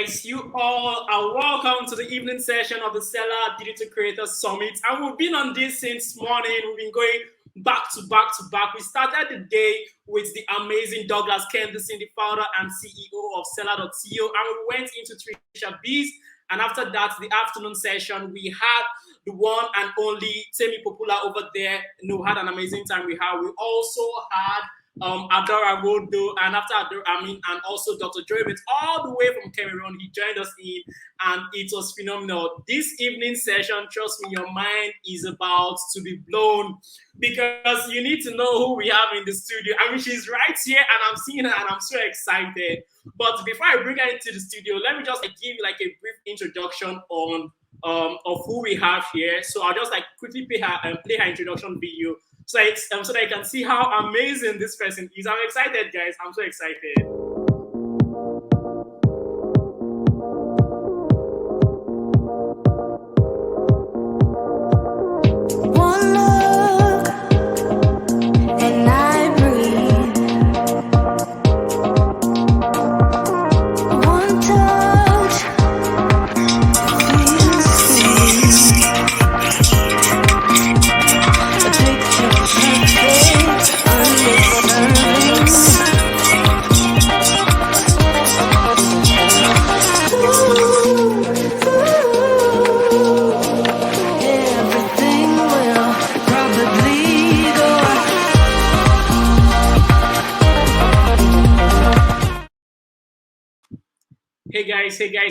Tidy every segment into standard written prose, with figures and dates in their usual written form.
guys, you all are welcome to the evening session of the Seller Digital Creators Summit. And we've been on this since morning. We've been going back to back to back. We started the day with the amazing Douglas Kendison, the founder and CEO of Seller.co, and we went into Trisha Bees. And after that, the afternoon session, we had the one and only Temi Popular over there. We had an amazing time. We also had Adora Rodo, and after Adora, and also Dr. Joybit, all the way from Cameroon. He joined us in, and it was phenomenal. This evening session, trust me, your mind is about to be blown because you need to know who we have in the studio. She's right here, and I'm seeing her, and I'm so excited. But before I bring her into the studio, let me just give you a brief introduction on of who we have here. So I'll just quickly play her introduction video so that you can see how amazing this person is. I'm excited, guys. I'm so excited.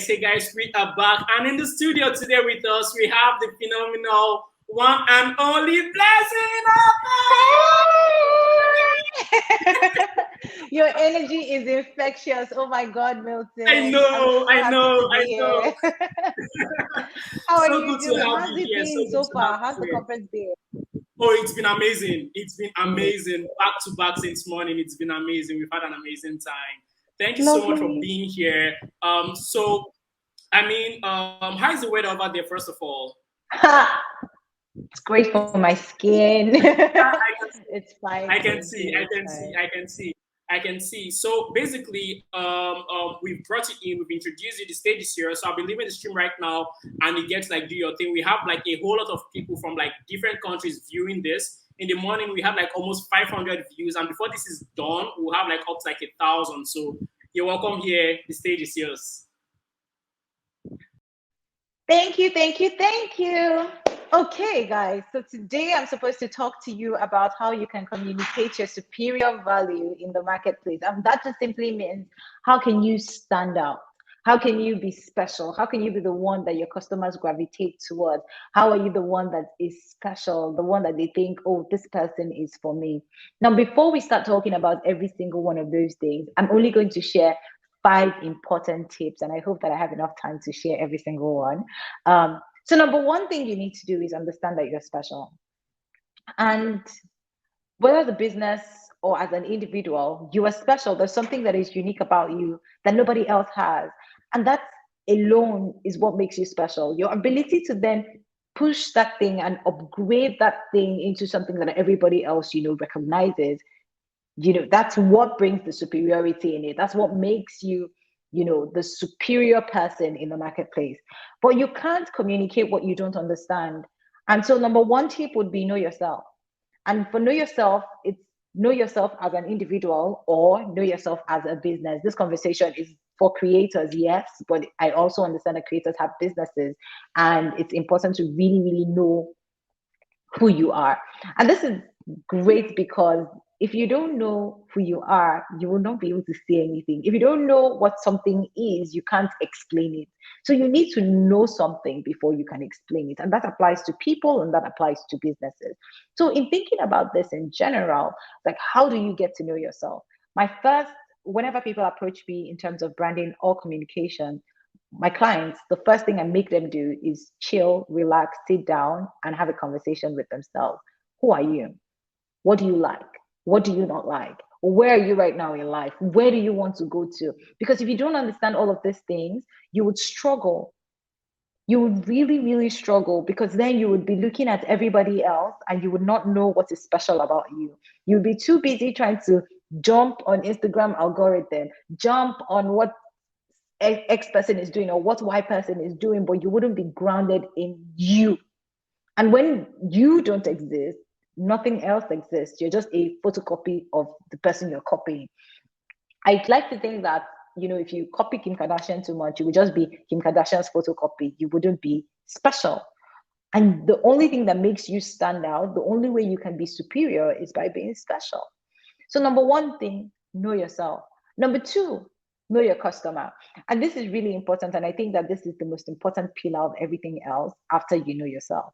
Hey guys, we are back. And in the studio today with us, we have the phenomenal one and only Blessing. Your energy is infectious. Oh my God, Milton. I know. How are you doing? How's it been so far? How's the conference been? Oh, it's been amazing. It's been amazing. Back to back since morning. It's been amazing. We've had an amazing time. Thank you so much for being here. How's the weather over there, first of all? It's great for my skin. It's fine. I can see. So basically, we've brought you in, we've introduced you, the stage is here. So I'll be leaving the stream right now and you get to do your thing. We have a whole lot of people from different countries viewing this. In the morning, we have almost 500 views. And before this is done, we'll have up to 1,000. So you're welcome here. The stage is yours. Thank you. Okay, guys. So today I'm supposed to talk to you about how you can communicate your superior value in the marketplace. And that just simply means how can you stand out? How can you be special? How can you be the one that your customers gravitate towards? How are you the one that is special, the one that they think, oh, this person is for me? Now, before we start talking about every single one of those things, I'm only going to share 5 important tips, and I hope that I have enough time to share every single one. So number one thing you need to do is understand that you're special. And whether as a business or as an individual, you are special. There's something that is unique about you that nobody else has. And that alone is what makes you special. Your ability to then push that thing and upgrade that thing into something that everybody else, recognizes, that's what brings the superiority in it. That's what makes you, the superior person in the marketplace. But you can't communicate what you don't understand. And so number one tip would be know yourself. And for know yourself, it's know yourself as an individual or know yourself as a business. This conversation is for creators, yes, but I also understand that creators have businesses, and it's important to really, really know who you are. And this is great because if you don't know who you are, you will not be able to say anything. If you don't know what something is, you can't explain it. So you need to know something before you can explain it. And that applies to people and that applies to businesses. So in thinking about this in general, how do you get to know yourself? Whenever people approach me in terms of branding or communication, my clients, the first thing I make them do is chill, relax, sit down, and have a conversation with themselves. Who are you? What do you like? What do you not like? Where are you right now in life? Where do you want to go to? Because if you don't understand all of these things, you would struggle. You would really, really struggle because then you would be looking at everybody else and you would not know what is special about you. You'd be too busy trying to jump on Instagram algorithm, jump on what X person is doing or what Y person is doing, but you wouldn't be grounded in you. And when you don't exist, nothing else exists. You're just a photocopy of the person you're copying. I like to think that, if you copy Kim Kardashian too much, you would just be Kim Kardashian's photocopy. You wouldn't be special. And the only thing that makes you stand out, the only way you can be superior is by being special. So number one thing, know yourself. Number two, know your customer. And this is really important. And I think that this is the most important pillar of everything else after you know yourself.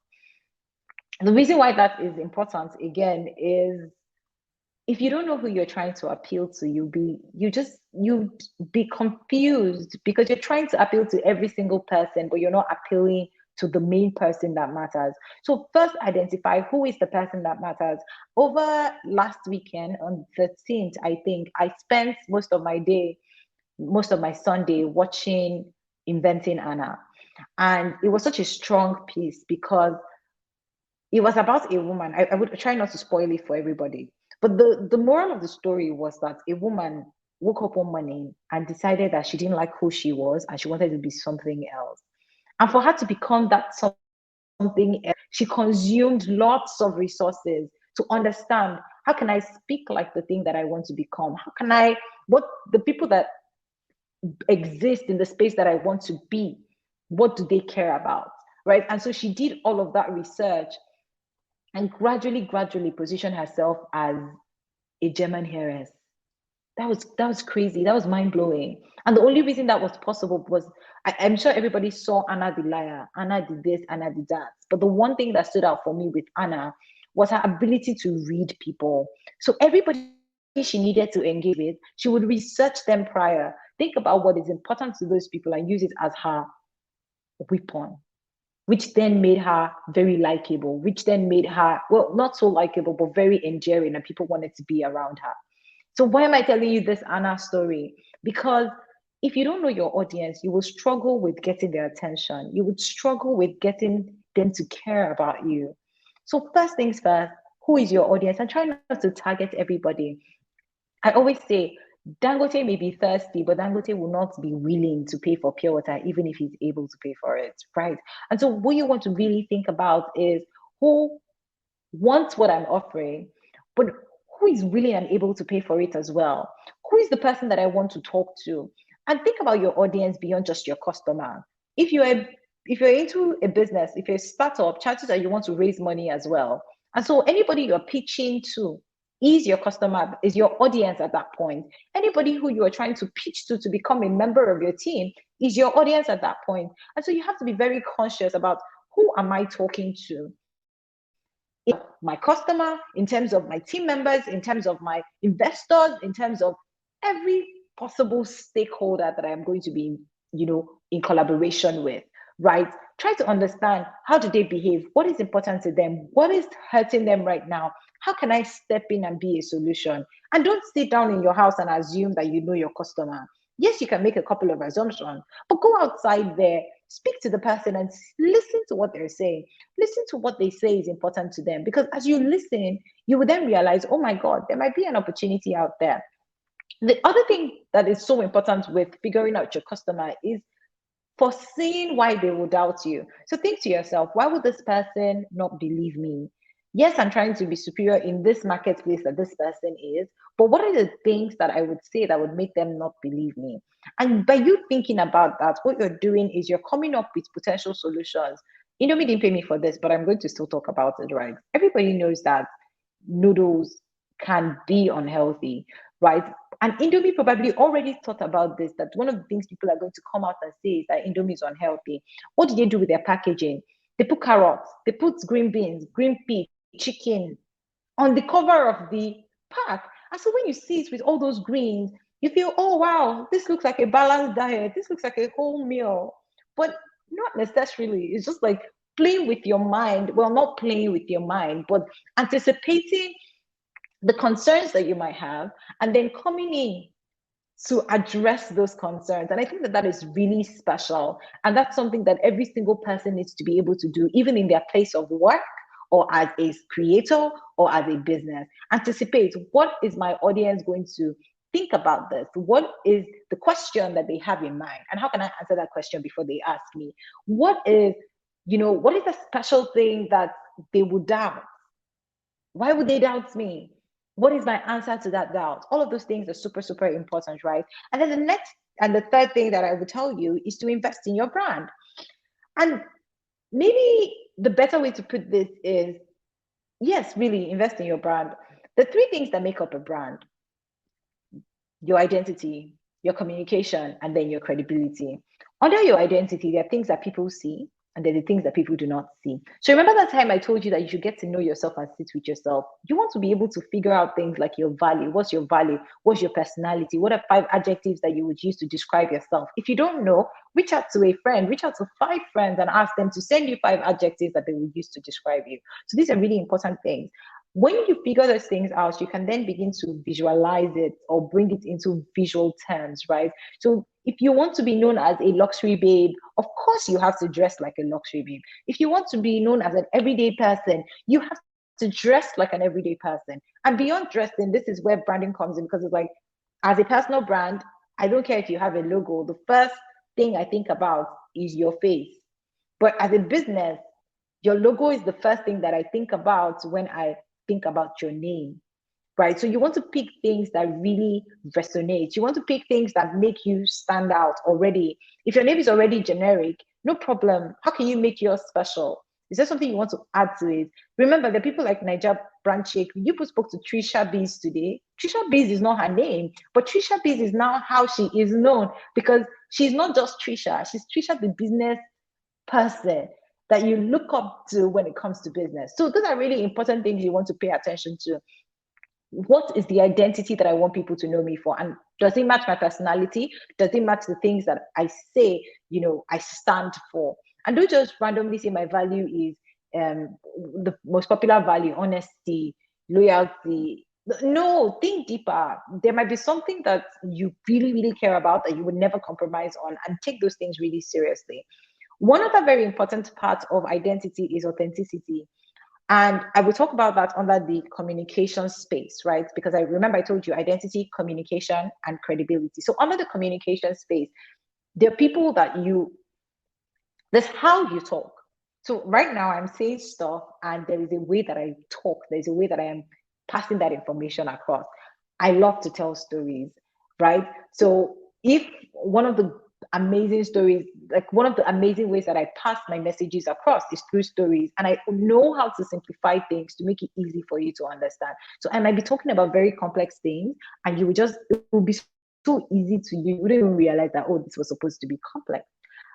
The reason why that is important, again, is if you don't know who you're trying to appeal to, you'd be confused because you're trying to appeal to every single person, but you're not appealing to the main person that matters. So first identify who is the person that matters. Over last weekend on 13th, I think I spent most of my Sunday watching Inventing Anna. And it was such a strong piece because it was about a woman. I would try not to spoil it for everybody. But the moral of the story was that a woman woke up one morning and decided that she didn't like who she was and she wanted to be something else. And for her to become that something else, she consumed lots of resources to understand, how can I speak like the thing that I want to become? What the people that exist in the space that I want to be, what do they care about? Right. And so she did all of that research and gradually positioned herself as a German heiress. That was crazy. That was mind blowing. And the only reason that was possible was I'm sure everybody saw Anna the liar. Anna did this, Anna did that. But the one thing that stood out for me with Anna was her ability to read people. So everybody she needed to engage with, she would research them prior, think about what is important to those people and use it as her weapon, which then made her very likable, which then made her, well, not so likable, but very endearing, and people wanted to be around her. So why am I telling you this Anna story? Because if you don't know your audience, you will struggle with getting their attention. You would struggle with getting them to care about you. So first things first, who is your audience? And try not to target everybody. I always say, Dangote may be thirsty, but Dangote will not be willing to pay for pure water, even if he's able to pay for it, right? And so what you want to really think about is who wants what I'm offering, but who is willing and able to pay for it as well? Who is the person that I want to talk to? And think about your audience beyond just your customer. If you're into a business, if you're a startup, chances are you want to raise money as well. And so anybody you're pitching to is your customer, is your audience at that point. Anybody who you are trying to pitch to become a member of your team is your audience at that point. And so you have to be very conscious about, who am I talking to? My customer, in terms of my team members, in terms of my investors, in terms of every possible stakeholder that I'm going to be, in collaboration with, right? Try to understand, how do they behave? What is important to them? What is hurting them right now? How can I step in and be a solution? And don't sit down in your house and assume that you know your customer. Yes, you can make a couple of assumptions, but go outside there, speak to the person and listen to what they're saying. Listen to what they say is important to them. Because as you listen, you will then realize, oh my God, there might be an opportunity out there. The other thing that is so important with figuring out your customer is foreseeing why they will doubt you. So think to yourself, why would this person not believe me? Yes, I'm trying to be superior in this marketplace that this person is, but what are the things that I would say that would make them not believe me? And by you thinking about that, what you're doing is you're coming up with potential solutions. Indomie didn't pay me for this, but I'm going to still talk about it, right? Everybody knows that noodles can be unhealthy, right? And Indomie probably already thought about this, that one of the things people are going to come out and say is that Indomie is unhealthy. What do they do with their packaging? They put carrots, they put green beans, green pea, chicken on the cover of the pack. And so when you see it with all those greens, you feel, oh, wow, this looks like a balanced diet. This looks like a whole meal. But not necessarily. It's just like playing with your mind. Well, not playing with your mind, but anticipating the concerns that you might have and then coming in to address those concerns. And I think that that is really special. And that's something that every single person needs to be able to do, even in their place of work or as a creator or as a business. Anticipate, what is my audience going to think about this. What is the question that they have in mind? And how can I answer that question before they ask me? What is, what is the special thing that they would doubt? Why would they doubt me? What is my answer to that doubt? All of those things are super, super important, right? And then the third thing that I would tell you is to invest in your brand. And maybe the better way to put this is, yes, really invest in your brand. The three things that make up a brand: your identity, your communication, and then your credibility. Under your identity, there are things that people see, and there are the things that people do not see. So remember that time I told you that you should get to know yourself and sit with yourself. You want to be able to figure out things like your value. What's your value? What's your personality? What are 5 adjectives that you would use to describe yourself? If you don't know, reach out to a friend, reach out to 5 friends and ask them to send you 5 adjectives that they would use to describe you. So these are really important things. When you figure those things out, you can then begin to visualize it or bring it into visual terms, right? So if you want to be known as a luxury babe, of course you have to dress like a luxury babe. If you want to be known as an everyday person, you have to dress like an everyday person. And beyond dressing, this is where branding comes in, because it's like, as a personal brand, I don't care if you have a logo. The first thing I think about is your face. But as a business, your logo is the first thing that I think about when I think about your name, right? So you want to pick things that really resonate. You want to pick things that make you stand out already. If your name is already generic, no problem. How can you make yours special? Is there something you want to add to it? Remember, the people like Niger Brand Shake, you spoke to Trisha Bees today. Trisha Bees is not her name, but Trisha Bees is now how she is known, because she's not just Trisha. She's Trisha, the business person that you look up to when it comes to business. So those are really important things you want to pay attention to. What is the identity that I want people to know me for? And does it match my personality? Does it match the things that I say, I stand for? And don't just randomly say my value is the most popular value, honesty, loyalty. No, think deeper. There might be something that you really, really care about that you would never compromise on, and take those things really seriously. One other very important part of identity is authenticity. And I will talk about that under the communication space, right? Because I remember I told you identity, communication, and credibility. So under the communication space, there are people that that's how you talk. So right now I'm saying stuff, and there is a way that I talk. There's a way that I am passing that information across. I love to tell stories, right? So if one of the amazing stories, like one of the amazing ways that I pass my messages across is through stories, and I know how to simplify things to make it easy for you to understand. So I might be talking about very complex things, and it will be so easy to you. You wouldn't even realize that, oh, this was supposed to be complex.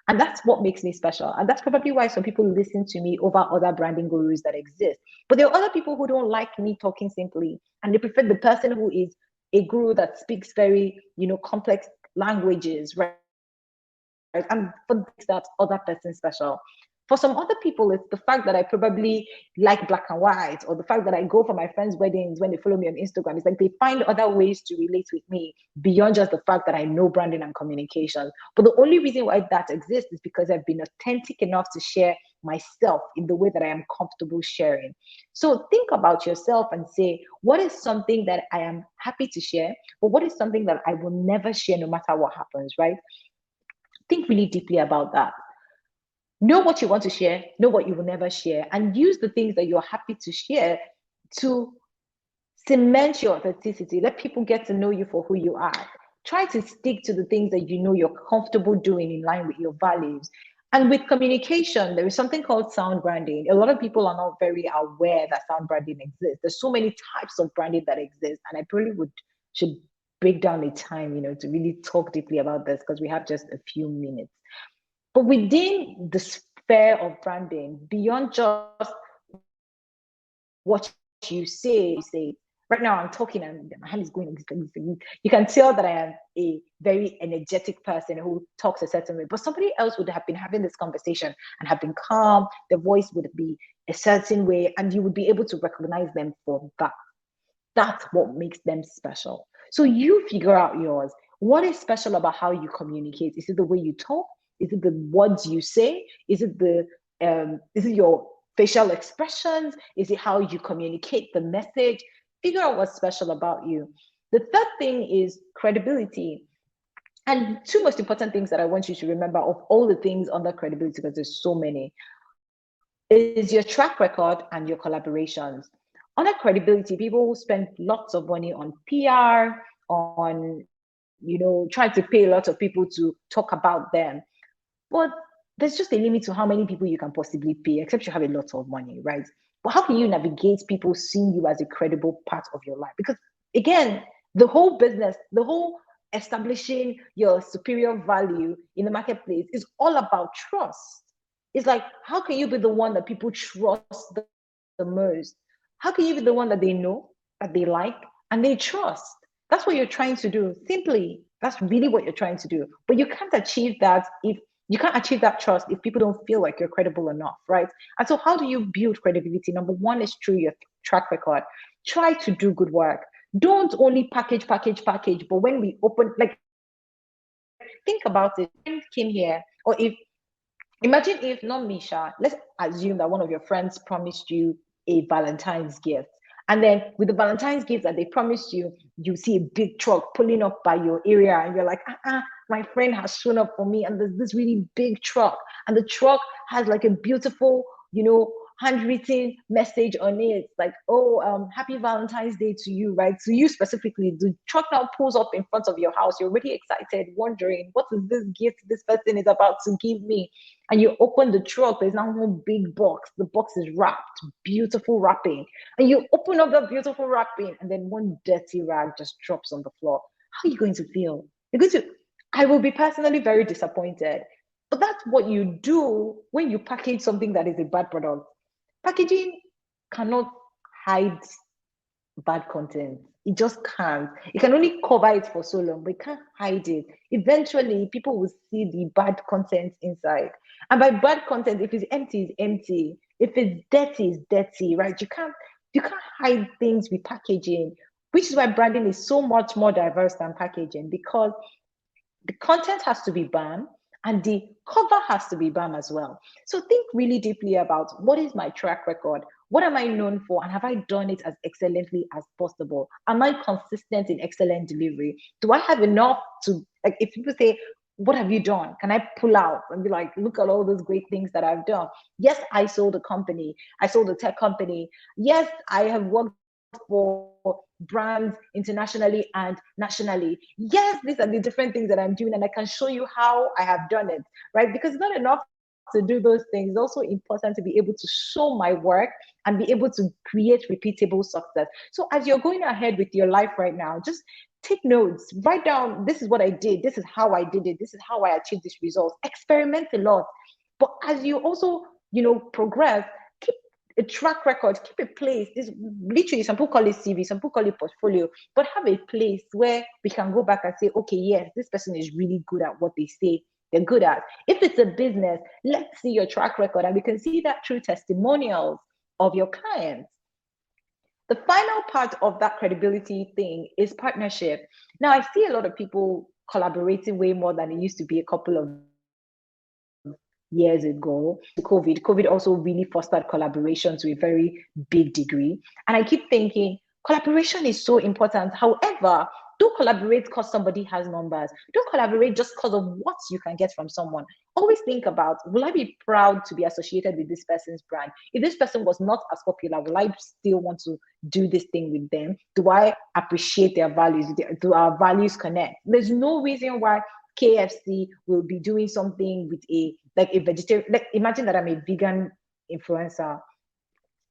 And that's what makes me special. And that's probably why some people listen to me over other branding gurus that exist. But there are other people who don't like me talking simply, and they prefer the person who is a guru that speaks very, complex languages, right? And for that other person special. For some other people, it's the fact that I probably like black and white, or the fact that I go for my friends' weddings when they follow me on Instagram. It's like they find other ways to relate with me beyond just the fact that I know branding and communication. But the only reason why that exists is because I've been authentic enough to share myself in the way that I am comfortable sharing. So think about yourself and say, what is something that I am happy to share, but what is something that I will never share no matter what happens, right? Think really deeply about that. Know what you want to share, know what you will never share, and use the things that you're happy to share to cement your authenticity. Let people get to know you for who you are. Try to stick to the things that you know you're comfortable doing in line with your values. And with communication, there is something called sound branding. A lot of people are not very aware that sound branding exists. There's so many types of branding that exist, and I probably should break down a time, to really talk deeply about this, because we have just a few minutes. But within the sphere of branding, beyond just what you say, right now I'm talking and my hand is going. You can tell that I am a very energetic person who talks a certain way, but somebody else would have been having this conversation and have been calm. Their voice would be a certain way, and you would be able to recognize them for that. That's what makes them special. So you figure out yours. What is special about how you communicate? Is it the way you talk? Is it the words you say? Is it your facial expressions? Is it how you communicate the message? Figure out what's special about you. The third thing is credibility. And two most important things that I want you to remember of all the things under credibility, because there's so many, is your track record and your collaborations. Under credibility, people will spend lots of money on PR, on, trying to pay a lot of people to talk about them. But there's just a limit to how many people you can possibly pay, except you have a lot of money, right? But how can you navigate people seeing you as a credible part of your life? Because again, the whole business, the whole establishing your superior value in the marketplace is all about trust. It's like, how can you be the one that people trust the most? How can you be the one that they know, that they like, and they trust? That's what you're trying to do. Simply, that's really what you're trying to do. But you can't achieve that trust if people don't feel like you're credible enough, right? And so, how do you build credibility? Number one is through your track record. Try to do good work. Don't only package, package, package. But when we open, like, think about it. If a friend came here, or if imagine if not Misha, let's assume that one of your friends promised you a Valentine's gift. And then with the Valentine's gift that they promised you, you see a big truck pulling up by your area, and you're like, my friend has shown up for me, and there's this really big truck, and the truck has like a beautiful, handwritten message on it, like, oh, happy Valentine's Day to you, right? To you specifically. The truck now pulls up in front of your house. You're really excited, wondering, what is this gift this person is about to give me? And you open the truck, there's now one big box. The box is wrapped, beautiful wrapping. And you open up the beautiful wrapping, and then one dirty rag just drops on the floor. How are you going to feel? I will be personally very disappointed. But that's what you do when you package something that is a bad product. Packaging cannot hide bad content. It just can't. It can only cover it for so long, but it can't hide it. Eventually, people will see the bad content inside. And by bad content, if it's empty, it's empty. If it's dirty, right? You can't hide things with packaging, which is why branding is so much more diverse than packaging, because the content has to be bam, and the cover has to be bam as well. So think really deeply about, what is my track record? What am I known for? And have I done it as excellently as possible? Am I consistent in excellent delivery? Do I have enough to, like, if people say, what have you done? Can I pull out and be like, look at all those great things that I've done? Yes, I sold a company. I sold a tech company. Yes, I have worked for brands internationally and nationally. Yes, these are the different things that I'm doing, and I can show you how I have done it, right? Because it's not enough to do those things. It's also important to be able to show my work and be able to create repeatable success. So as you're going ahead with your life right now, just take notes, write down, this is what I did, this is how I did it, this is how I achieved this result. Experiment a lot. But as you also, progress, keep a track record, keep a place. This literally, some people call it CV, some people call it portfolio, but have a place where we can go back and say, okay, yes, this person is really good at what they say they're good at. If it's a business, let's see your track record, and we can see that through testimonials of your clients. The final part of that credibility thing is partnership. Now, I see a lot of people collaborating way more than it used to be a couple of years ago. COVID also really fostered collaboration to a very big degree. And I keep thinking, collaboration is so important. However, don't collaborate because somebody has numbers. Don't collaborate just because of what you can get from someone. Always think about, will I be proud to be associated with this person's brand? If this person was not as popular, will I still want to do this thing with them? Do I appreciate their values? Do our values connect? There's no reason why KFC will be doing something with a vegetarian. Like, imagine that I'm a vegan influencer.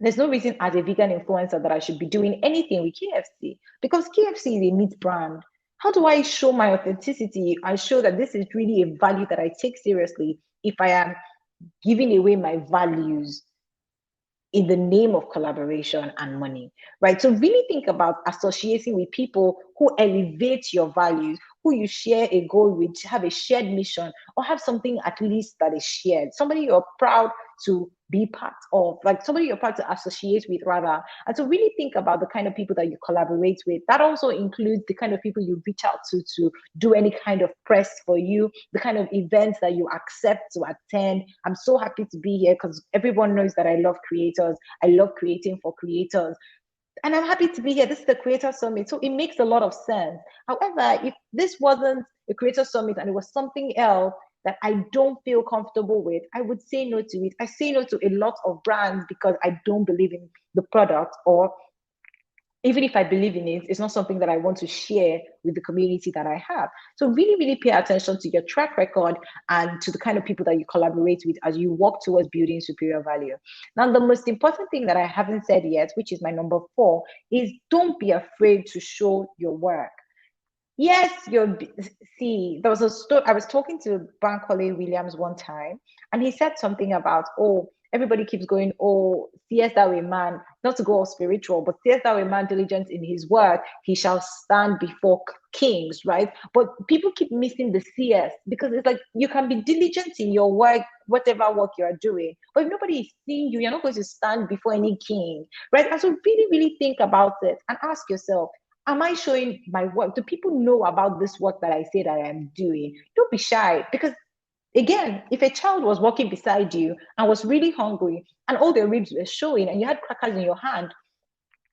There's no reason as a vegan influencer that I should be doing anything with KFC, because KFC is a meat brand. How do I show my authenticity? I show that this is really a value that I take seriously if I am giving away my values in the name of collaboration and money, right? So really think about associating with people who elevate your values, who you share a goal with, have a shared mission, or have something at least that is shared, somebody you're proud to be part of, like somebody you're proud to associate with rather. And so really think about the kind of people that you collaborate with. That also includes the kind of people you reach out to do any kind of press for you, the kind of events that you accept to attend. I'm so happy to be here because everyone knows that I love creators. I love creating for creators. And I'm happy to be here. This is the Creator Summit. So it makes a lot of sense. However, if this wasn't a Creator Summit and it was something else that I don't feel comfortable with, I would say no to it. I say no to a lot of brands because I don't believe in the product, or even if I believe in it, it's not something that I want to share with the community that I have. So really, really pay attention to your track record and to the kind of people that you collaborate with as you work towards building superior value. Now, the most important thing that I haven't said yet, which is my number 4, is don't be afraid to show your work. Yes, see, there was a story. I was talking to Bankole Williams one time, and he said something about, oh, everybody keeps going, oh, seest thou a man, not to go all spiritual, but seest thou a man diligent in his work, he shall stand before kings, right? But people keep missing the CS, because it's like you can be diligent in your work, whatever work you are doing, but if nobody is seeing you, you're not going to stand before any king, right? And so really, really think about it and ask yourself, am I showing my work? Do people know about this work that I say that I am doing? Don't be shy, because again, if a child was walking beside you and was really hungry and all their ribs were showing and you had crackers in your hand,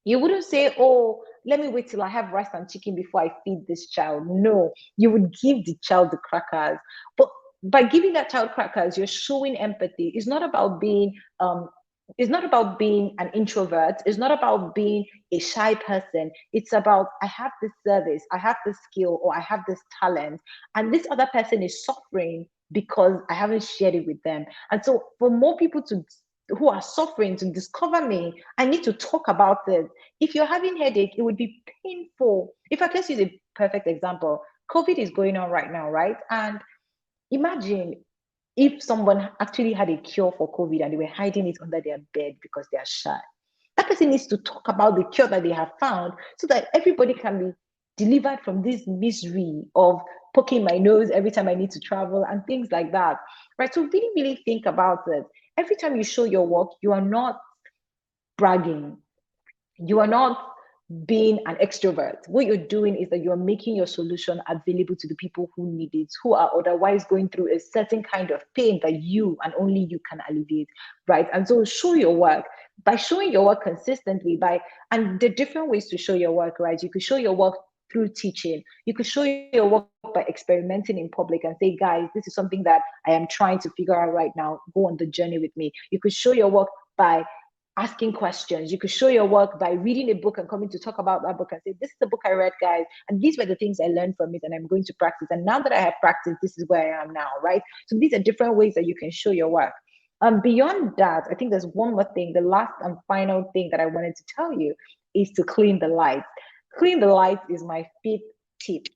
you wouldn't say, oh, let me wait till I have rice and chicken before I feed this child. No, you would give the child the crackers. But by giving that child crackers, you're showing empathy. It's not about being an introvert. It's not about being a shy person. It's about, I have this service, I have this skill, or I have this talent, and this other person is suffering because I haven't shared it with them. And so for more people to who are suffering to discover me, I need to talk about it. If you're having headache, it would be painful. If I can use a perfect example, COVID is going on right now, right? And imagine if someone actually had a cure for COVID and they were hiding it under their bed because they are shy. That person needs to talk about the cure that they have found so that everybody can be delivered from this misery of poking my nose every time I need to travel and things like that. Right. So really, really think about it. Every time you show your work, you are not bragging. You are not being an extrovert. What you're doing is that you're making your solution available to the people who need it, who are otherwise going through a certain kind of pain that you and only you can alleviate, right? And so show your work. By showing your work consistently, and the different ways to show your work, right? You could show your work through teaching. You could show your work by experimenting in public and say, guys, this is something that I am trying to figure out right now. Go on the journey with me. You could show your work by asking questions. You could show your work by reading a book and coming to talk about that book and say, this is the book I read, guys, and these were the things I learned from it, and I'm going to practice. And now that I have practiced, this is where I am now, right? So these are different ways that you can show your work. Beyond that, I think there's one more thing. The last and final thing that I wanted to tell you is to clean the lights. Clean the lights is my 5th tip.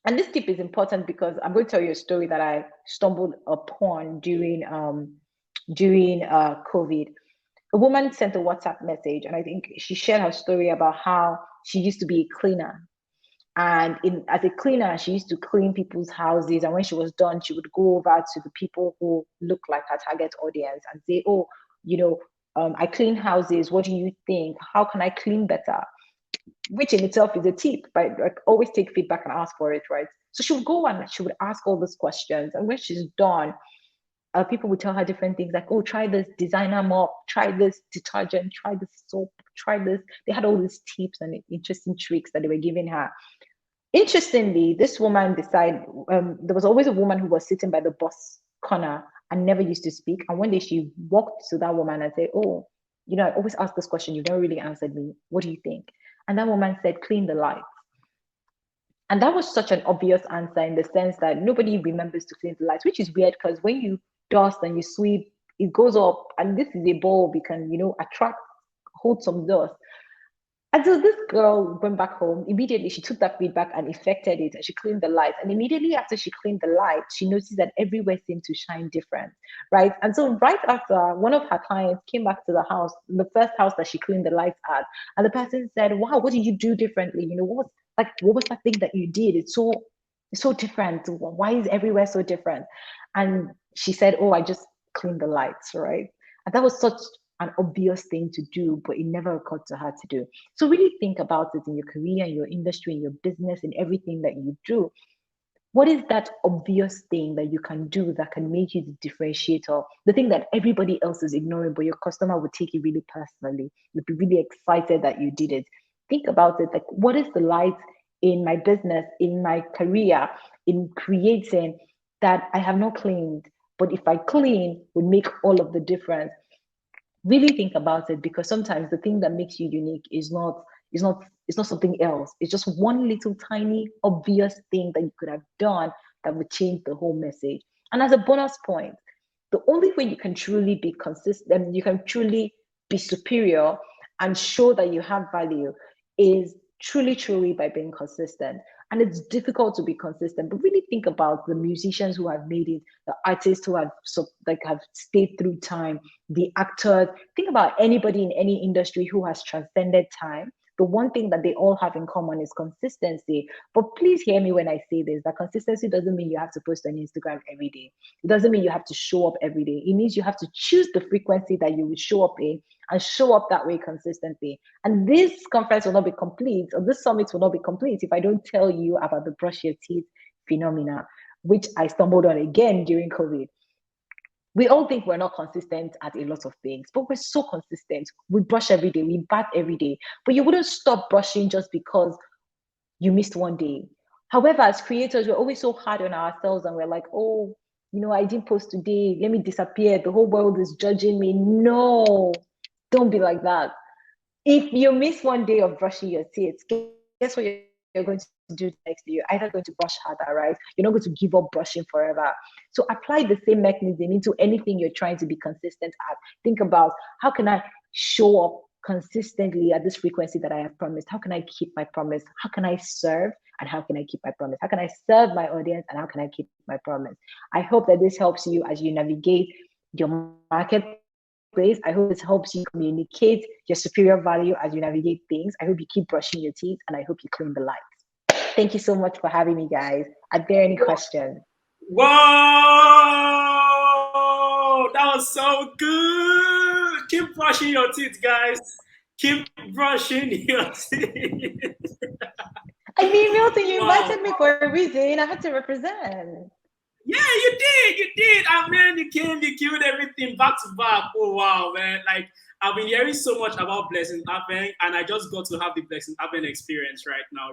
And this tip is important because I'm going to tell you a story that I stumbled upon during COVID. A woman sent a WhatsApp message, and I think she shared her story about how she used to be a cleaner. And as a cleaner, she used to clean people's houses. And when she was done, she would go over to the people who look like her target audience and say, oh, I clean houses. What do you think? How can I clean better? Which in itself is a tip, but like always take feedback and ask for it, right? So she would go and she would ask all these questions. And when she's done, people would tell her different things like, oh, try this designer mop, try this detergent, try this soap, try this. They had all these tips and interesting tricks that they were giving her. Interestingly, this woman decided, there was always a woman who was sitting by the bus corner and never used to speak. And one day she walked to that woman and said, oh, I always ask this question. You've never really answered me. What do you think? And that woman said, clean the lights. And that was such an obvious answer in the sense that nobody remembers to clean the lights, which is weird because when you dust and you sweep, it goes up. And this is a bulb, you can, hold some dust. And so this girl went back home. Immediately, she took that feedback and effected it, and she cleaned the lights. And immediately after she cleaned the lights, she noticed that everywhere seemed to shine different, right? And so right after, one of her clients came back to the house, the first house that she cleaned the lights at, and the person said, "Wow, what did you do differently? What was that thing that you did? It's so different. Why is everywhere so different?" And she said, "Oh, I just cleaned the lights," right? And that was such an obvious thing to do, but it never occurred to her to do. So really think about it in your career, in your industry, in your business, in everything that you do. What is that obvious thing that you can do that can make you the differentiator? The thing that everybody else is ignoring, but your customer would take it really personally. Would be really excited that you did it. Think about it. Like, what is the light in my business, in my career, in creating that I have not cleaned? But if I clean, would make all of the difference. Really think about it, because sometimes the thing that makes you unique is not something else. It's just one little tiny obvious thing that you could have done that would change the whole message. And as a bonus point, the only way you can truly be consistent, you can truly be superior and show that you have value, is truly by being consistent. And it's difficult to be consistent, but really think about the musicians who have made it, the artists who have have stayed through time, the actors. Think about anybody in any industry who has transcended time. The one thing that they all have in common is consistency. But please hear me when I say this, that consistency doesn't mean you have to post on Instagram every day. It doesn't mean you have to show up every day. It means you have to choose the frequency that you would show up in and show up that way consistently. And this conference will not be complete, or this summit will not be complete, if I don't tell you about the brush your teeth phenomena, which I stumbled on again during COVID. We all think we're not consistent at a lot of things, but we're so consistent. We brush every day, we bath every day, but you wouldn't stop brushing just because you missed one day. However, as creators, we're always so hard on ourselves, and we're like, oh, I didn't post today. Let me disappear. The whole world is judging me. No, don't be like that. If you miss one day of brushing your teeth, guess what you're going to do next day? You're either going to brush harder, right? You're not going to give up brushing forever. So apply the same mechanism into anything you're trying to be consistent at. Think about, how can I show up consistently at this frequency that I have promised? How can I keep my promise? How can I serve? And how can I keep my promise? How can I serve my audience? And how can I keep my promise? I hope that this helps you as you navigate your marketplace. I hope this helps you communicate your superior value as you navigate things. I hope you keep brushing your teeth, and I hope you clean the lights. Thank you so much for having me, guys. Are there any questions? Whoa, that was so good. Keep brushing your teeth, guys. Keep brushing your teeth. I mean, Milton, you Wow. invited me for a reason. I had to represent. Yeah, you did. I mean, you killed everything back to back. Oh wow, man! Like, I've been hearing so much about Blessing Abeng, and I just got to have the Blessing Abeng experience right now.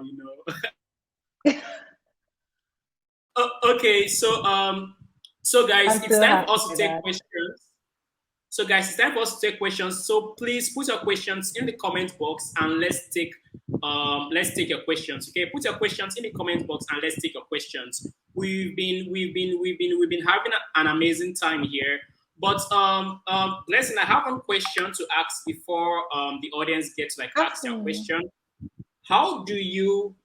Okay, so guys, I'm it's so time for happy us to for take that. questions. So guys, it's time for us to take questions. So please put your questions in the comment box, and let's take your questions. Okay, put your questions in the comment box, and let's take your questions. We've been having an amazing time here. But Blessing, I have one question to ask before the audience gets to ask their Okay. question. How do you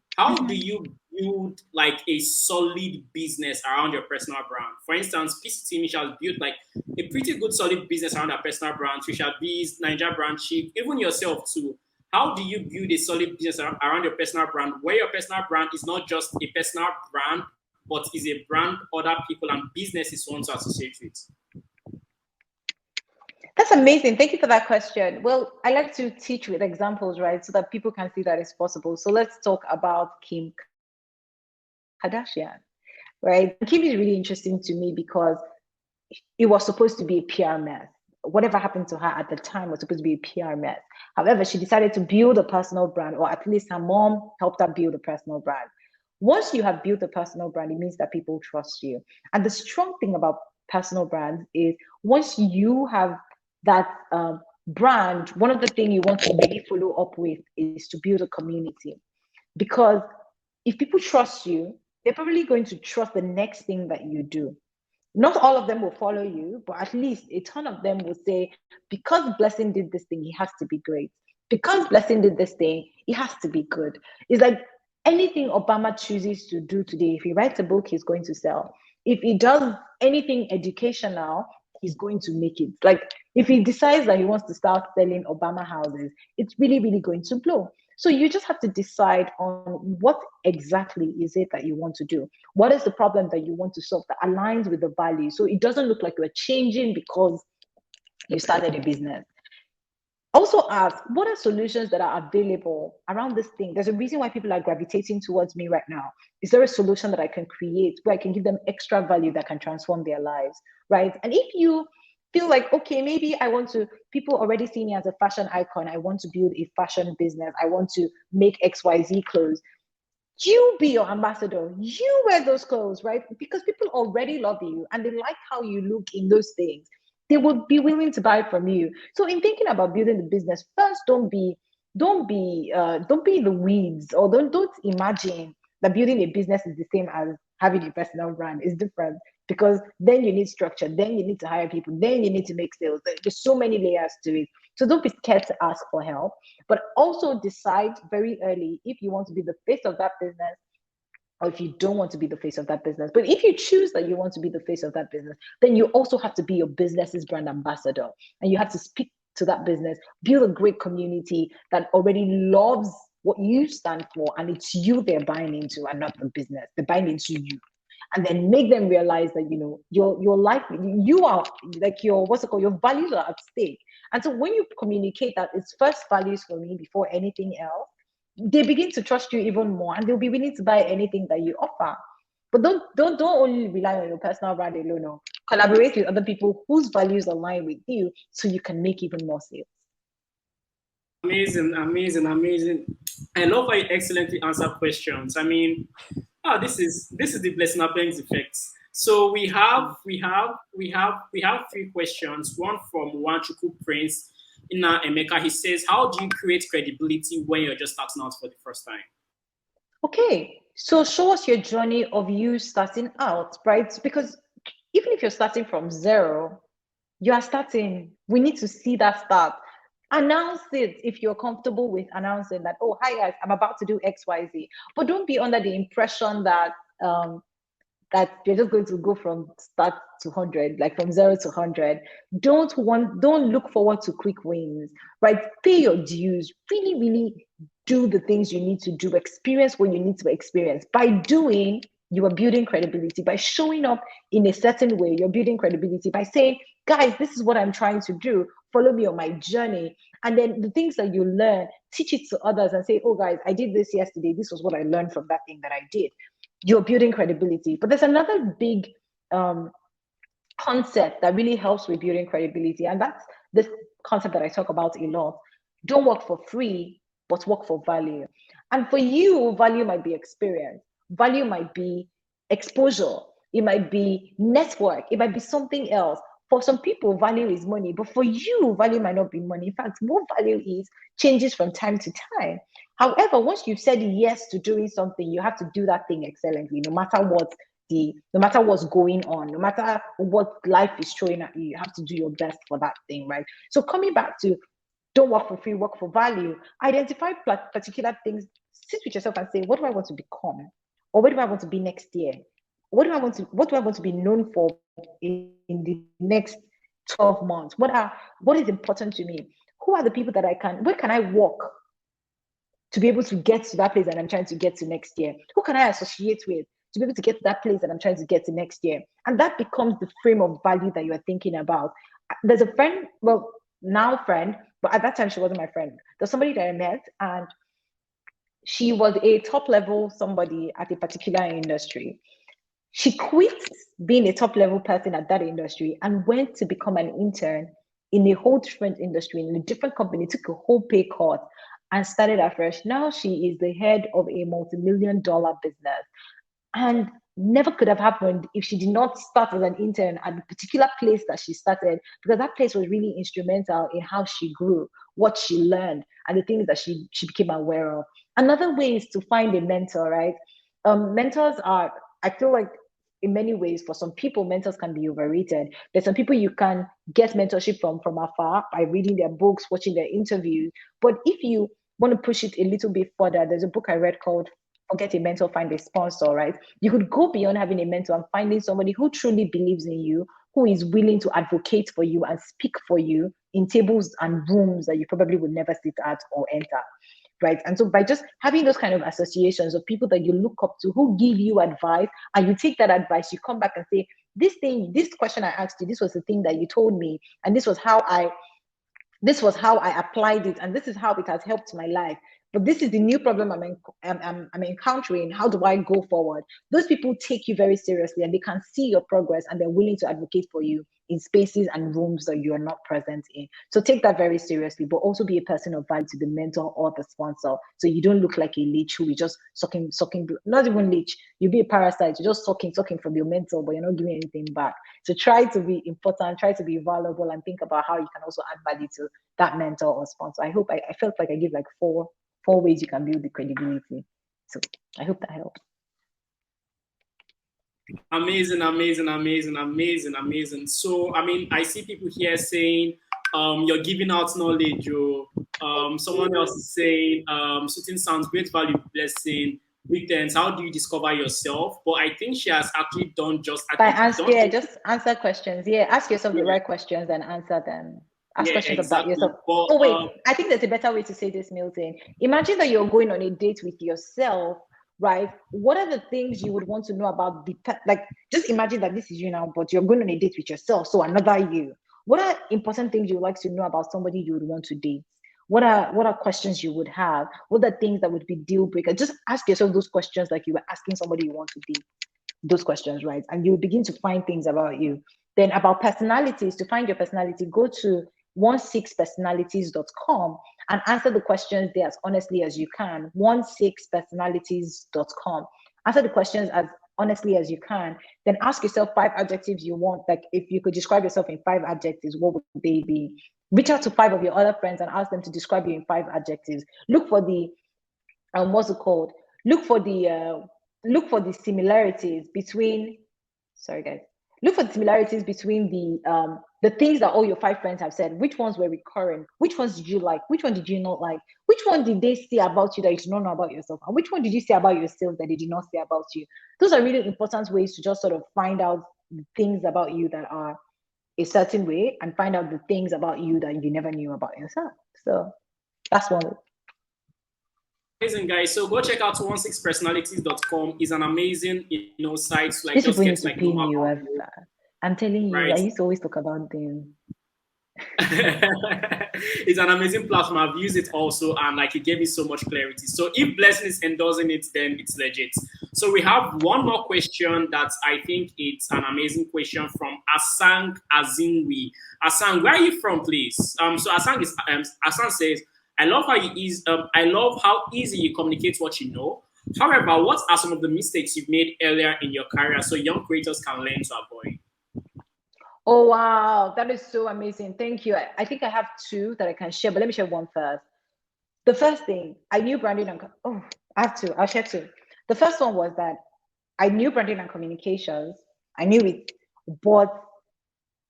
build like a solid business around your personal brand? For instance, PCT Michelle has built like a pretty good solid business around her personal brand. Trisha B's Nigeria brand chief, even yourself too. How do you build a solid business around your personal brand, where your personal brand is not just a personal brand, but is a brand other people and businesses want to associate with? That's amazing. Thank you for that question. Well, I like to teach with examples, right? So that people can see that it's possible. So let's talk about Kim Kardashian, right? Kim is really interesting to me because it was supposed to be a PR mess. Whatever happened to her at the time was supposed to be a PR mess. However, she decided to build a personal brand, or at least her mom helped her build a personal brand. Once you have built a personal brand, it means that people trust you. And the strong thing about personal brands is, once you have that brand, one of the things you want to really follow up with is to build a community. Because if people trust you, they're probably going to trust the next thing that you do. Not all of them will follow you, but at least a ton of them will say, because Blessing did this thing, he has to be great. Because Blessing did this thing, he has to be good. It's like anything Obama chooses to do today, if he writes a book, he's going to sell. If he does anything educational, he's going to make it. Like, if he decides that he wants to start selling Obama houses, it's really going to blow. So you just have to decide on what exactly is it that you want to do. What is the problem that you want to solve that aligns with the value? So it doesn't look like you're changing because you started a business. Also ask, what are solutions that are available around this thing? There's a reason why people are gravitating towards me right now. Is there a solution that I can create where I can give them extra value that can transform their lives, right? And if you feel like, okay, maybe I want to, people already see me as a fashion icon. I want to build a fashion business. I want to make XYZ clothes. You be your ambassador. You wear those clothes, right? Because people already love you and they like how you look in those things. They would be willing to buy from you. So in thinking about building the business, first don't be in the weeds, or don't imagine that building a business is the same as having a personal brand. It's different, because then you need structure, then you need to hire people, then you need to make sales. There's so many layers to it. So don't be scared to ask for help, but also decide very early if you want to be the face of that business or if you don't want to be the face of that business. But if you choose that you want to be the face of that business, then you also have to be your business's brand ambassador, and you have to speak to that business, build a great community that already loves what you stand for, and it's you they're buying into and not the business. They're buying into you. And then make them realize that your life, you are like your, what's it called, your values are at stake. And so when you communicate that it's first values for me before anything else, they begin to trust you even more, and they'll be willing to buy anything that you offer. But don't only rely on your personal brand alone. No. Collaborate with other people whose values align with you, so you can make even more sales. Amazing, amazing, amazing. I love how you excellently answer questions. I mean, this is the blessing Abeng's effect. So we have 3 questions. One from Wanchuku Prince Ina Emeka. He says, "How do you create credibility when you're just starting out for the first time?" Okay, so show us your journey of you starting out, right? Because even if you're starting from zero, you are starting. We need to see that start. Announce it if you're comfortable with announcing that, oh, hi guys, I'm about to do XYZ. But don't be under the impression um, that you're just going to go from start to 100, like from zero to 100. Don't look forward to quick wins, right? Pay your dues. Really, really do the things you need to do. Experience what you need to experience. By doing, you are building credibility. By showing up in a certain way, you're building credibility. By saying, guys, this is what I'm trying to do. Follow me on my journey. And then the things that you learn, teach it to others and say, oh, guys, I did this yesterday. This was what I learned from that thing that I did. You're building credibility. But there's another big concept that really helps with building credibility, and that's this concept that I talk about a lot. Don't work for free, but work for value. And for you, value might be experience, value might be exposure, it might be network, it might be something else. For some people, value is money, but for you, value might not be money. In fact, what value is changes from time to time. However, once you've said yes to doing something, you have to do that thing excellently, no matter what's going on, no matter what life is throwing at you, you have to do your best for that thing, right? So coming back to don't work for free, work for value. Identify particular things, sit with yourself and say, what do I want to become? Or what do I want to be next year? What do I want to be known for in the next 12 months? What is important to me? Who are the people that where can I walk to be able to get to that place that I'm trying to get to next year? Who can I associate with to be able to get to that place that I'm trying to get to next year? And that becomes the frame of value that you're thinking about. There's a friend, well, now friend, but at that time she wasn't my friend. There's somebody that I met, and she was a top level somebody at a particular industry. She quit being a top level person at that industry and went to become an intern in a whole different industry, in a different company, took a whole pay cut and started afresh. Now she is the head of a multi-million-dollar business. And never could have happened if she did not start as an intern at the particular place that she started, because that place was really instrumental in how she grew, what she learned, and the things that she became aware of. Another way is to find a mentor, right? Mentors are, I feel like, in many ways, for some people, mentors can be overrated. There's some people you can get mentorship from afar by reading their books, watching their interviews. But if you want to push it a little bit further, there's a book I read called Forget a Mentor, Find a Sponsor, right? You could go beyond having a mentor and finding somebody who truly believes in you, who is willing to advocate for you and speak for you in tables and rooms that you probably would never sit at or enter. Right. And so by just having those kind of associations of people that you look up to who give you advice, and you take that advice, you come back and say, this question I asked you, this was the thing that you told me, and this was how I this was how I applied it, and this is how it has helped my life. But this is the new problem I'm encountering. How do I go forward? Those people take you very seriously, and they can see your progress, and they're willing to advocate for you in spaces and rooms that you are not present in. So take that very seriously, but also be a person of value to the mentor or the sponsor. So you don't look like a leech who is just sucking, not even leech. You be a parasite. You're just sucking from your mentor, but you're not giving anything back. So try to be important, try to be valuable, and think about how you can also add value to that mentor or sponsor. I hope I felt like I give like four ways you can build the credibility. So I hope that helps. Amazing. So, I mean, I see people here saying, you're giving out knowledge, or someone else is saying, shooting sounds great value, blessing, weekends. How do you discover yourself? But I think she has actually done just. Just answer questions. Yeah, ask yourself the right questions and answer them. Ask questions about yourself. But, oh wait, I think there's a better way to say this, Milton. Imagine that you're going on a date with yourself, right? What are the things you would want to know about just imagine that this is you now, but you're going on a date with yourself, so another you. What are important things you would like to know about somebody you would want to date? What are questions you would have? What are things that would be deal breaker? Just ask yourself those questions like you were asking somebody you want to date. Those questions, right? And you begin to find things about you. Then about personalities, to find your personality, go to 16personalities.com and answer the questions there as honestly as you can. 16personalities.com. Answer the questions as honestly as you can. Then ask yourself 5 adjectives you want. Like if you could describe yourself in 5 adjectives, what would they be? Reach out to 5 of your other friends and ask them to describe you in 5 adjectives. Look for the what's it called? Look for the similarities between. Sorry, guys. Look for the similarities between the things that all your 5 friends have said. Which ones were recurring? Which ones did you like? Which one did you not like? Which one did they say about you that you did not know about yourself? And which one did you say about yourself that they did not say about you? Those are really important ways to just sort of find out the things about you that are a certain way, and find out the things about you that you never knew about yourself. So that's one way. Amazing, guys. So go check out 16personalities.com. It's an amazing, site to like just get to pay me. I'm telling you, right? I used to always talk about them. It's an amazing platform. I've used it also, and like it gave me so much clarity. So if Blessing is endorsing it, then it's legit. So we have one more question that I think it's an amazing question from Asang Azingwi. Asang, where are you from, please? So Asang says, I love how easy you communicate what you know. However, what are some of the mistakes you've made earlier in your career so young creators can learn to avoid? Oh, wow. That is so amazing. Thank you. I think I have 2 that I can share, but let me share one first. The first thing, I knew branding and I have 2. I'll share 2. The first one was that I knew branding and communications. I knew it, but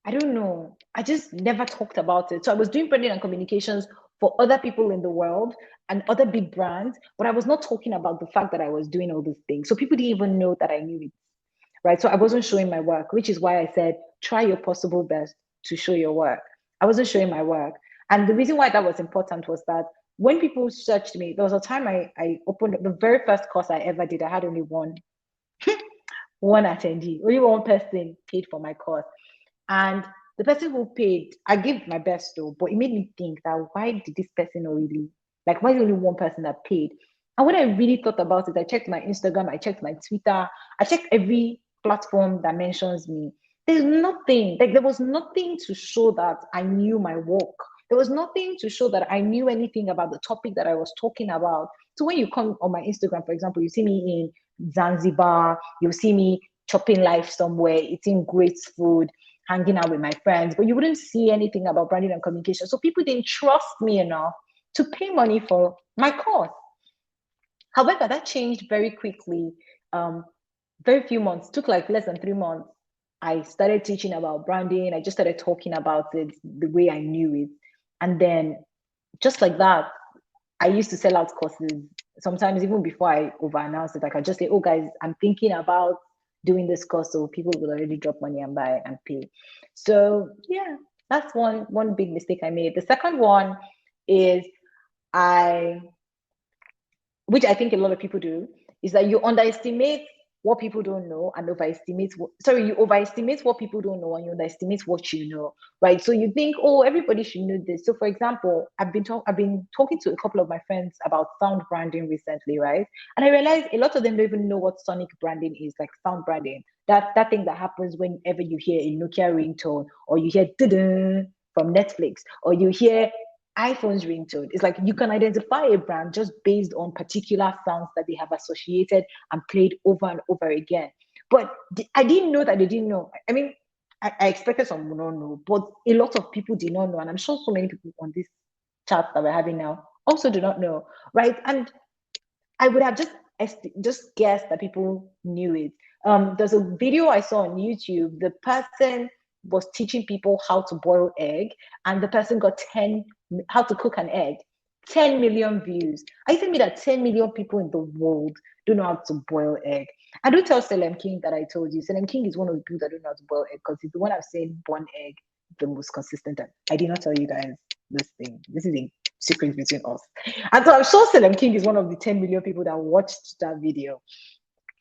I don't know. I just never talked about it. So I was doing branding and communications for other people in the world and other big brands, but I was not talking about the fact that I was doing all these things. So people didn't even know that I knew it, right? So I wasn't showing my work, which is why I said, try your possible best to show your work. I wasn't showing my work. And the reason why that was important was that when people searched me, there was a time I opened the very first course I ever did. I had only one attendee, only one person paid for my course. And the person who paid, I gave my best though, but it made me think that why did this person not really, like why is only one person that paid? And when I really thought about it, I checked my Instagram, I checked my Twitter, I checked every platform that mentions me. There's nothing, like there was nothing to show that I knew my work. There was nothing to show that I knew anything about the topic that I was talking about. So when you come on my Instagram, for example, you see me in Zanzibar, you see me chopping life somewhere, eating great food, hanging out with my friends, but you wouldn't see anything about branding and communication. So people didn't trust me enough to pay money for my course. However, that changed very quickly. Very few months, took like less than 3 months. I started teaching about branding. I just started talking about it the way I knew it. And then just like that, I used to sell out courses. Sometimes even before I over-announced it, I could just say, oh guys, I'm thinking about doing this course, so people will already drop money and buy and pay. So yeah, that's one big mistake I made. The second one is which I think a lot of people do, is that you underestimate what people don't know and overestimate you overestimate what people don't know and you underestimate what you know, right? So you think, oh, everybody should know this. So for example, I've been talking to a couple of my friends about sound branding recently, right? And I realized a lot of them don't even know what sonic branding is, like sound branding. That thing that happens whenever you hear a Nokia ringtone, or you hear from Netflix, or you hear iPhone's ringtone. It's like you can identify a brand just based on particular sounds that they have associated and played over and over again. But I didn't know that they didn't know. I mean, I expected some would not know, but a lot of people did not know. And I'm sure so many people on this chat that we're having now also do not know, right? And I would have just guessed that people knew it. There's a video I saw on YouTube. The person was teaching people how to boil egg, and the person got 10 how to cook an egg. 10 million views. Are you telling me that 10 million people in the world don't know how to boil egg? I don't tell Salem King that I told you. Salem King is one of the people that don't know how to boil egg because he's the one I've seen born egg the most consistent time. I did not tell you guys this thing. This is a secret between us. And so I'm sure Salem King is one of the 10 million people that watched that video.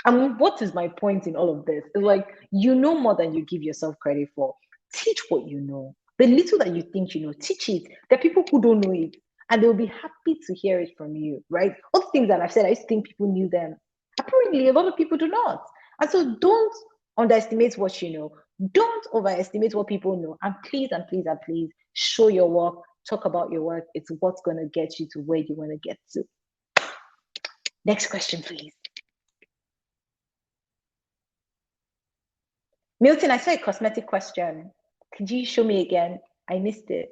I mean, what is my point in all of this? It's like, you know more than you give yourself credit for. Teach what you know. The little that you think you know, teach it. There are people who don't know it, and they'll be happy to hear it from you, right? All the things that I've said, I used to think people knew them. Apparently, a lot of people do not. And so don't underestimate what you know. Don't overestimate what people know. And please, and please, and please, show your work. Talk about your work. It's what's going to get you to where you want to get to. Next question, please. Milton, I saw a cosmetic question. Could you show me again? I missed it.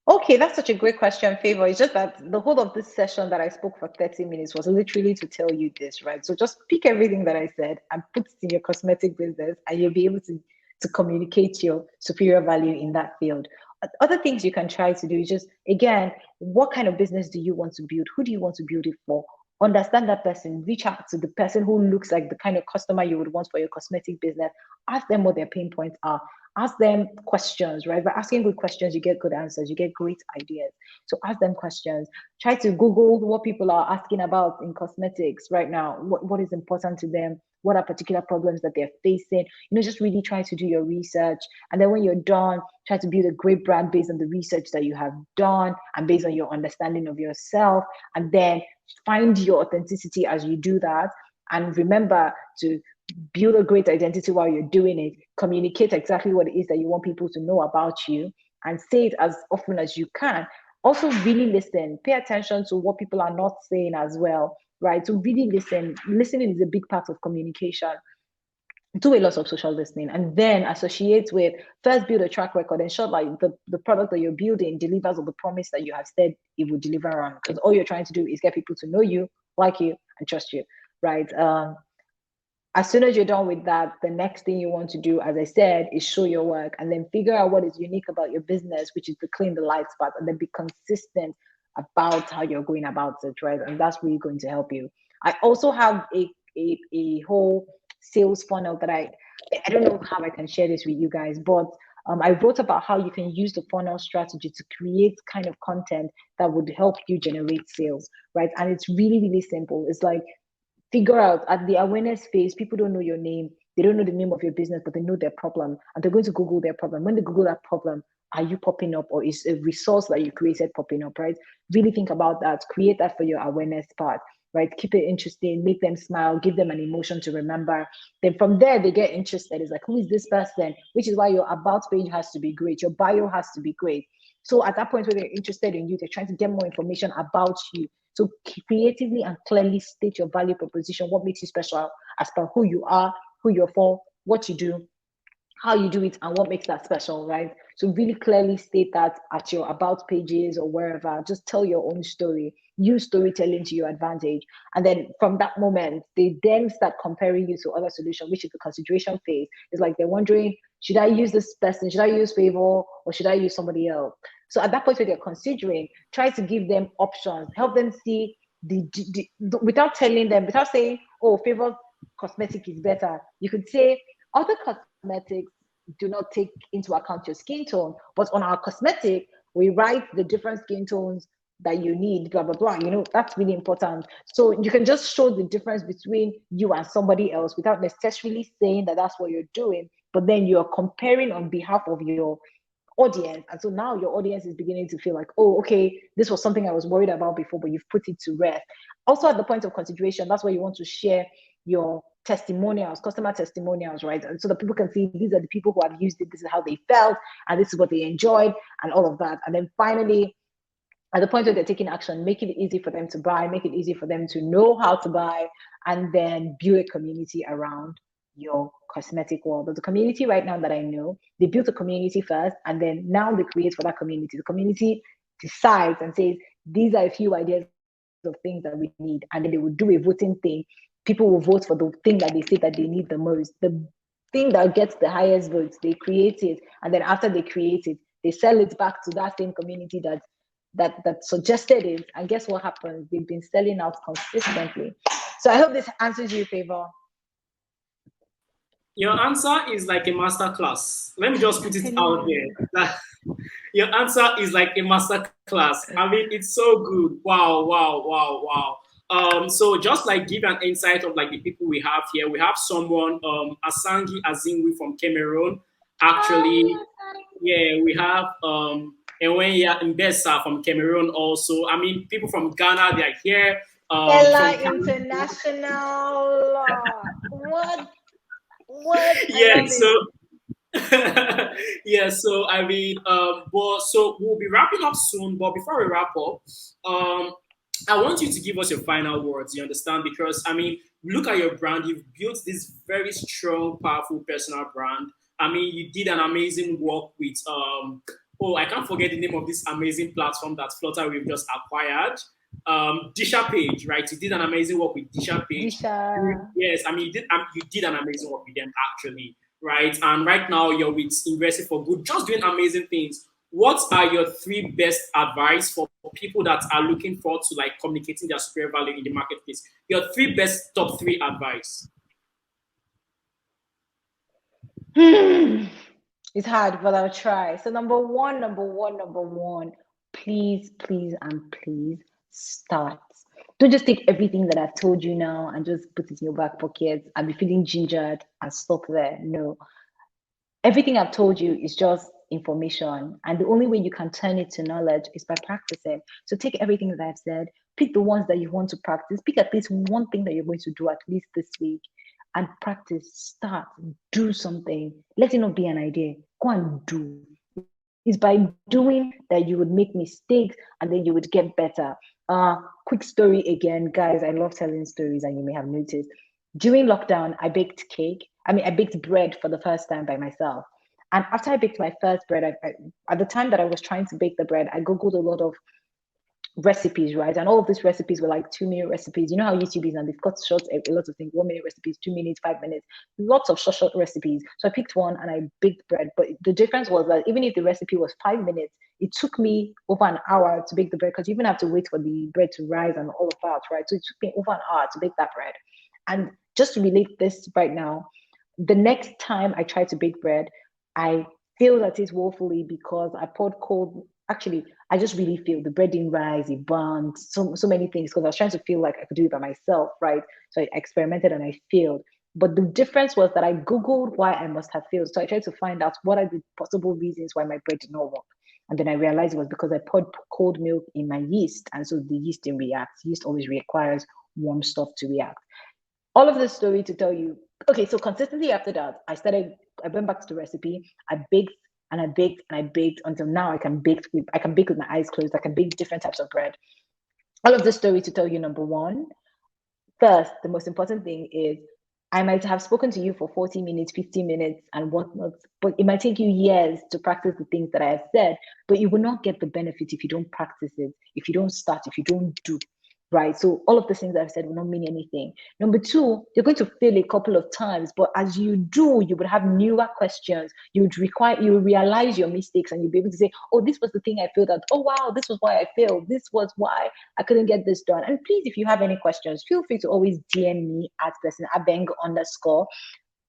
Okay, that's such a great question, Favor. It's just that the whole of this session that I spoke for 30 minutes was literally to tell you this, right? So just pick everything that I said and put it in your cosmetic business, and you'll be able to communicate your superior value in that field. Other things you can try to do is just, again, what kind of business do you want to build? Who do you want to build it for? Understand that person, reach out to the person who looks like the kind of customer you would want for your cosmetic business. Ask them what their pain points are. Ask them questions, right? By asking good questions, you get good answers, you get great ideas. So ask them questions. Try to Google what people are asking about in cosmetics right now. What is important to them? What are particular problems that they're facing? Just really try to do your research. And then when you're done, try to build a great brand based on the research that you have done and based on your understanding of yourself. And then find your authenticity as you do that. And remember to build a great identity while you're doing it. Communicate exactly what it is that you want people to know about you, and say it as often as you can. Also, really listen. Pay attention to what people are not saying as well, right? So really listen. Listening is a big part of communication. Do a lot of social listening, and then associate with, first build a track record, ensure like the product that you're building delivers on the promise that you have said it will deliver on, because all you're trying to do is get people to know you, like you, and trust you, right? As soon as you're done with that, the next thing you want to do, as I said, is show your work, and then figure out what is unique about your business, which is the clean the lights part, and then be consistent about how you're going about it, right? And that's really going to help you. I also have a whole sales funnel that I don't know how I can share this with you guys, but I wrote about how you can use the funnel strategy to create kind of content that would help you generate sales, right? And it's really, really simple. It's like, figure out at the awareness phase, people don't know your name, they don't know the name of your business, but they know their problem, and they're going to Google their problem. When they Google that problem, are you popping up, or is a resource that you created popping up, right? Really think about that, create that for your awareness part, right? Keep it interesting, make them smile, give them an emotion to remember. Then from there, they get interested. It's like, who is this person? Which is why your about page has to be great, your bio has to be great. So at that point where they're interested in you, they're trying to get more information about you. So creatively and clearly state your value proposition, what makes you special as per who you are, who you're for, what you do, how you do it, and what makes that special, right? So really clearly state that at your about pages or wherever. Just tell your own story. Use storytelling to your advantage. And then from that moment, they then start comparing you to other solutions, which is the consideration phase. It's like they're wondering, should I use this person? Should I use Favor, or should I use somebody else? So at that point where they're considering, try to give them options, help them see without telling them, without saying, oh, Favor cosmetic is better. You could say, other cosmetics do not take into account your skin tone, but on our cosmetic, We write the different skin tones that you need, blah, blah, blah. That's really important. So you can just show the difference between you and somebody else without necessarily saying that that's what you're doing, but then you're comparing on behalf of your audience. And so now your audience is beginning to feel like, oh, okay, this was something I was worried about before, but you've put it to rest. Also, at the point of consideration, that's where you want to share your testimonials, customer testimonials, right? And so that people can see these are the people who have used it, this is how they felt, and this is what they enjoyed, and all of that. And then finally, at the point where they're taking action, make it easy for them to buy, make it easy for them to know how to buy, and then build a community around your cosmetic world. There's a community right now that I know. They built a community first, and then now they create for that community. The community decides and says, these are a few ideas of things that we need. And then they will do a voting thing. People will vote for the thing that they say that they need the most. The thing that gets the highest votes, they create it. And then after they create it, they sell it back to that same community that suggested it. And guess what happens? They've been selling out consistently. So I hope this answers your favor. Your answer is like a master class. Let me just put it out there. Your answer is like a master class. I mean, it's so good. Wow, wow, wow, wow. So just like give an insight of like the people we have here. We have someone, Asangi Azingwi from Cameroon. Actually, yeah, we have Enwenya Mbesa from Cameroon also. I mean, people from Ghana, they're here. Ella International. What? Yeah, so yeah, so I mean, but so we'll be wrapping up soon. But before we wrap up, I want you to give us your final words. You understand? Because I mean, look at your brand. You've built this very strong, powerful personal brand. I mean, you did an amazing work with oh, I can't forget the name of this amazing platform that Flutter we've just acquired. Disha Page, right? You did an amazing work with Disha Page. Disha. Yes, I mean you did an amazing work with them actually, right? And right now you're with Investing for Good, just doing amazing things. What are your three best advice for people that are looking forward to like communicating their superior value in the marketplace? Your three best top three advice. It's hard, but I'll try. So number one, please, and please start. Don't just take everything that I've told you now and just put it in your back pocket and be feeling gingered and stop there. No. Everything I've told you is just information. And the only way you can turn it to knowledge is by practicing. So take everything that I've said, pick the ones that you want to practice, pick at least one thing that you're going to do at least this week and practice, start, do something. Let it not be an idea. Go and do. It's by doing that you would make mistakes and then you would get better. Quick story again, guys. I love telling stories, and you may have noticed. During lockdown, I baked bread for the first time by myself. And after I baked my first bread, at the time that I was trying to bake the bread, I Googled a lot of recipes, right? And all of these recipes were like 2-minute recipes. You know how YouTube is, and they've got short, a lot of things, 1-minute recipes, 2 minutes, 5 minutes, lots of short recipes. So I picked one and I baked bread. But the difference was that even if the recipe was 5 minutes, it took me over an hour to bake the bread because you even have to wait for the bread to rise and all of that, right? So it took me over an hour to bake that bread. And just to relate this right now, the next time I tried to bake bread, I failed at it woefully because I poured cold. Actually, I just really feel the bread didn't rise, it burned, so many things because I was trying to feel like I could do it by myself, right? So I experimented and I failed. But the difference was that I Googled why I must have failed. So I tried to find out what are the possible reasons why my bread did not work. And then I realized it was because I poured cold milk in my yeast. And so the yeast didn't react. Yeast always requires warm stuff to react. All of this story to tell you, okay, so consistently after that, I went back to the recipe, I baked and I baked and I baked until now I can bake with my eyes closed. I can bake different types of bread. All of this story to tell you, number one, first, the most important thing is I might have spoken to you for 40 minutes, 50 minutes and whatnot, but it might take you years to practice the things that I have said, but you will not get the benefit if you don't practice it, if you don't start, if you don't do. Right. So all of the things I've said will not mean anything. Number two, you're going to fail a couple of times, but as you do, you would have newer questions. You will realize your mistakes and you'll be able to say, oh, this was the thing I failed at. Oh, wow, this was why I failed. This was why I couldn't get this done. And please, if you have any questions, feel free to always DM me at person Abeng _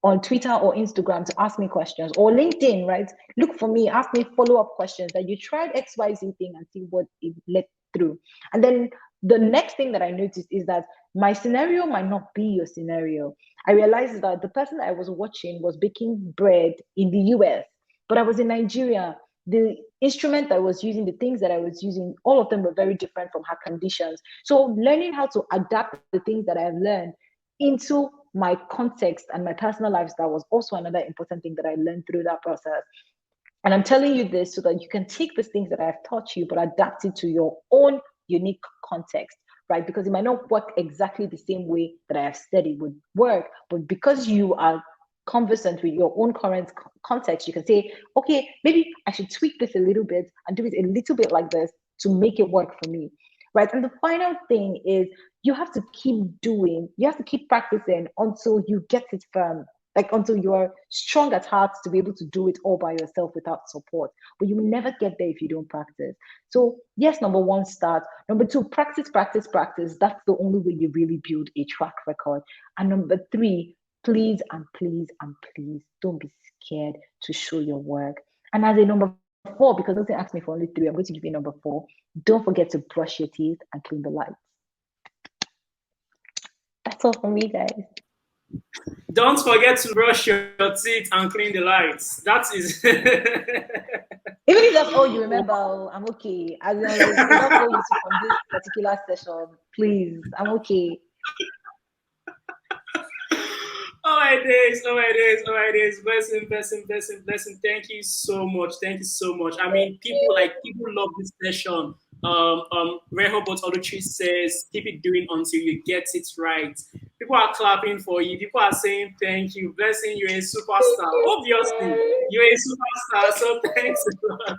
on Twitter or Instagram to ask me questions, or LinkedIn, right? Look for me, ask me follow-up questions that you tried XYZ thing and see what it led through. And then the next thing that I noticed is that my scenario might not be your scenario. I realized that the person I was watching was baking bread in the US, but I was in Nigeria. The instrument I was using, the things that I was using, all of them were very different from her conditions. So learning how to adapt the things that I've learned into my context and my personal lifestyle was also another important thing that I learned through that process. And I'm telling you this so that you can take these things that I've taught you, but adapt it to your own unique context, right? Because it might not work exactly the same way that I have said it would work, but because you are conversant with your own current context, you can say, okay, maybe I should tweak this a little bit and do it a little bit like this to make it work for me, right? And the final thing is you have to keep doing, you have to keep practicing until you get it firm, like until you're strong at heart to be able to do it all by yourself without support. But you will never get there if you don't practice. So yes, number one, start. Number two, practice, practice, practice. That's the only way you really build a track record. And number three, please and please and please don't be scared to show your work. And as a number four, because Milton asked me for only three, I'm going to give you number four. Don't forget to brush your teeth and clean the lights. That's all from me, guys. Don't forget to brush your teeth and clean the lights. That is. Even if that's all you remember, I'm okay. As long as it's not all you see from this particular session, please, I'm okay. Oh my days, oh my days, oh my days. Blessing, blessing, blessing, blessing. Thank you so much. Thank you so much. I mean, people love this session. Rehoboth Oluchi says, keep it doing until you get it right. People are clapping for you. People are saying thank you. Blessing, you're a superstar. Obviously, you're a superstar. So thanks a lot.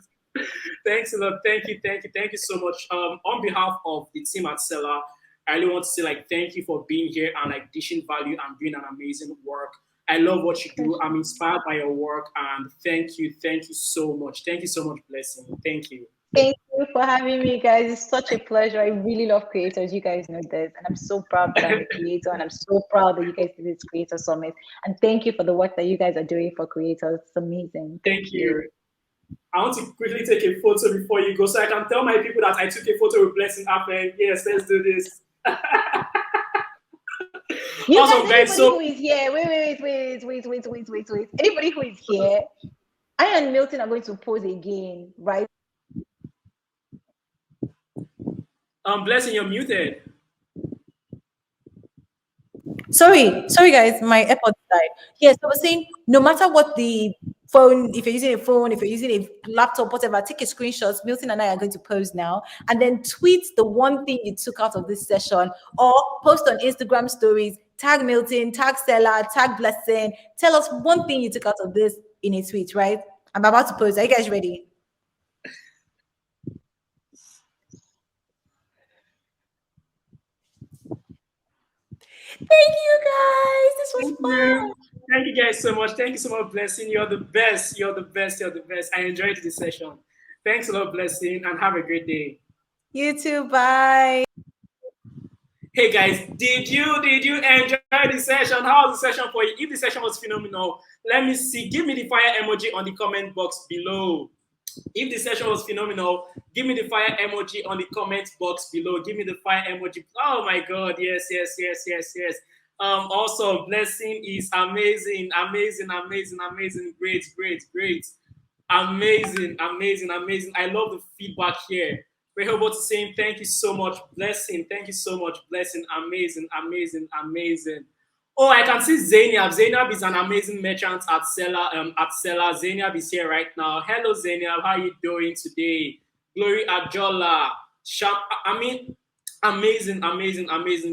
Thanks a lot. Thank you, thank you, thank you so much. On behalf of the team at Seller, I really want to say thank you for being here and dishing value and doing an amazing work. I love what you do. I'm inspired by your work and thank you so much. Thank you so much, Blessing. Thank you. Thank you for having me, guys. It's such a pleasure. I really love creators. You guys know this. And I'm so proud that I'm a creator. And I'm so proud that you guys did this Creator Summit. And thank you for the work that you guys are doing for creators. It's amazing. Thank you. I want to quickly take a photo before you go so I can tell my people that I took a photo with Blessing Abeng. Yes, let's do this. You awesome, guys. So who is here? Wait. Anybody who is here, I and Milton are going to pose again, right? Blessing, you're muted. Sorry, guys, my AirPods died. Yes, I was saying, no matter what the phone, if you're using a phone, if you're using a laptop, whatever, take a screenshot. Milton and I are going to pose now, and then tweet the one thing you took out of this session, or post on Instagram stories. Tag Milton, tag Seller, tag Blessing. Tell us one thing you took out of this in a tweet. Right? I'm about to pose. Are you guys ready? Thank you, guys. This was fun. Thank you guys so much. Thank you so much, Blessing. You're the best. You're the best. You're the best. I enjoyed this session. Thanks a lot, Blessing, and have a great day. You too. Bye. Hey guys, did you enjoy the session? How was the session for you? If the session was phenomenal, let me see. Give me the fire emoji on the comment box below. If the session was phenomenal, give me the fire emoji on the comment box below. Give me the fire emoji. Oh my God, yes. Also, Blessing is amazing. Great. Amazing. I love the feedback here. Rehoboth is saying thank you so much, Blessing. Thank you so much, Blessing. Amazing. Oh, I can see Zainab. Zainab is an amazing merchant at Seller. Zainab is here right now. Hello, Zainab. How are you doing today? Glory Ajola. Amazing,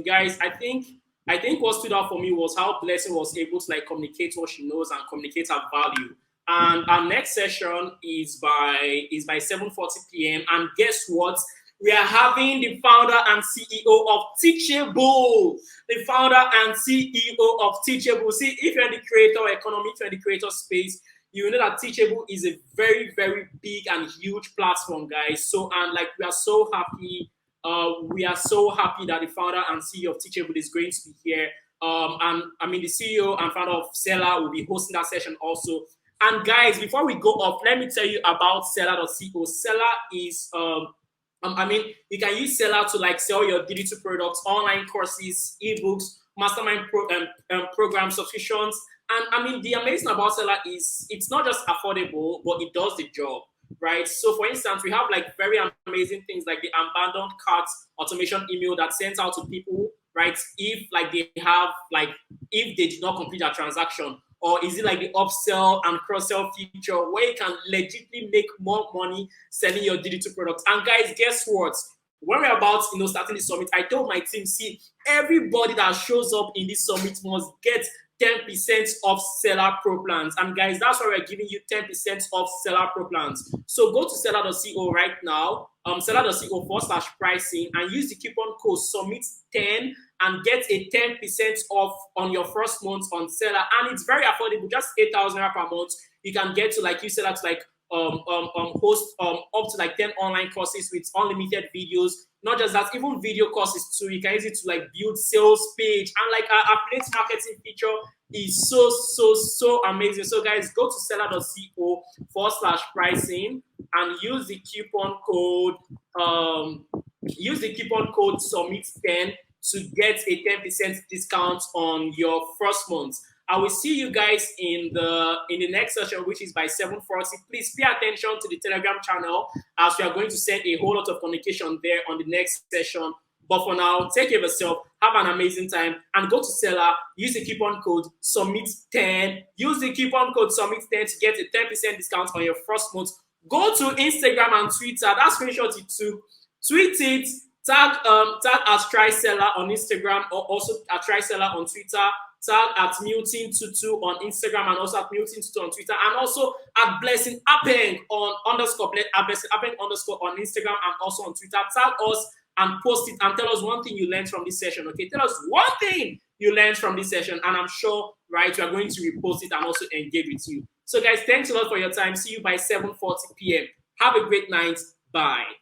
guys. I think what stood out for me was how Blessing was able to communicate what she knows and communicate her value. And our next session is by 7:40 p.m. And guess what? We are having the founder and CEO of Teachable. The founder and CEO of Teachable. See, if you're in the creator economy, if you're in the creator space, you know that Teachable is a very, very big and huge platform, guys. So, and we are so happy. We are so happy that the founder and CEO of Teachable is going to be here. And I mean, the CEO and founder of Seller will be hosting that session also. And guys, before we go off, let me tell you about Seller.co. Seller is I mean, you can use Seller to like sell your digital products, online courses, ebooks, mastermind program subscriptions. And I mean, the amazing about Seller is it's not just affordable, but it does the job, right? So for instance, we have like very amazing things like the abandoned cart automation email that sends out to people, right? If like they have like, if they did not complete a transaction, or is it like the upsell and cross-sell feature where you can legitimately make more money selling your digital products? And guys, guess what? When we're about starting the summit, I told my team, see, everybody that shows up in this summit must get 10% off Seller Pro plans. And guys, that's why we're giving you 10% off Seller Pro plans. So go to seller.co right now, seller.co/pricing, and use the coupon code SUMMIT10 and get a 10% off on your first month on Seller. And it's very affordable, just 8,000 per month. You can get to, like you said, that's like host up to like 10 online courses with unlimited videos. Not just that, even video courses too. You can use it to like build sales page, and like our affiliate marketing feature is so amazing. So guys, go to seller.co/pricing and use the coupon code SUMMIT10 to get a 10% discount on your first month. I will see you guys in the next session, which is by 7:40. Please pay attention to the Telegram channel, as we are going to send a whole lot of communication there on the next session. But for now, take care of yourself, have an amazing time, and go to Seller, use the coupon code SUMMIT10. Use the coupon code SUMMIT10 to get a 10% discount on your first month. Go to Instagram and Twitter. That screenshot you took, tweet it, tag at TrySeller on Instagram, or also at TrySeller on Twitter. Tag at Milton22 on Instagram, and also at Milton22 on Twitter, and also at Blessing Abeng on Abeng underscore on Instagram, and also on Twitter. Tag us and post it and tell us one thing you learned from this session. Okay, tell us one thing you learned from this session, and I'm sure, right, we are going to repost it and also engage with you. So guys, thanks a lot for your time. See you by 7:40 p.m. Have a great night. Bye.